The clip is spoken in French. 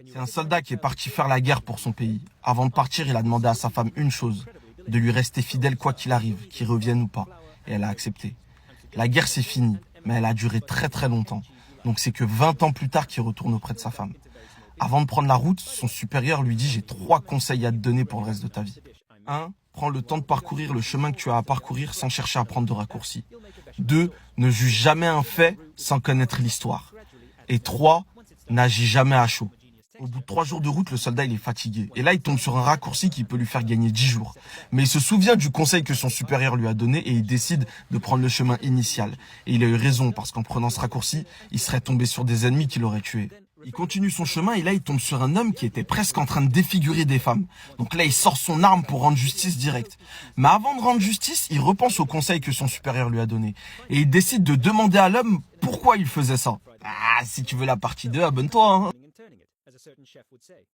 C'est un soldat qui est parti faire la guerre pour son pays. Avant de partir, il a demandé à sa femme une chose, de lui rester fidèle quoi qu'il arrive, qu'il revienne ou pas. Et elle a accepté. La guerre c'est fini, mais elle a duré très très longtemps. Donc c'est que 20 ans plus tard qu'il retourne auprès de sa femme. Avant de prendre la route, son supérieur lui dit « J'ai 3 conseils à te donner pour le reste de ta vie. 1. Prends le temps de parcourir le chemin que tu as à parcourir sans chercher à prendre de raccourcis. 2. Ne juge jamais un fait sans connaître l'histoire. Et 3. N'agis jamais à chaud. » Au bout de 3 jours de route, le soldat il est fatigué. Et là, il tombe sur un raccourci qui peut lui faire gagner 10 jours. Mais il se souvient du conseil que son supérieur lui a donné et il décide de prendre le chemin initial. Et il a eu raison parce qu'en prenant ce raccourci, il serait tombé sur des ennemis qui l'auraient tué. Il continue son chemin et là, il tombe sur un homme qui était presque en train de défigurer des femmes. Donc là, il sort son arme pour rendre justice directe. Mais avant de rendre justice, il repense au conseil que son supérieur lui a donné. Et il décide de demander à l'homme pourquoi il faisait ça. Ah, si tu veux la partie 2, abonne-toi, hein.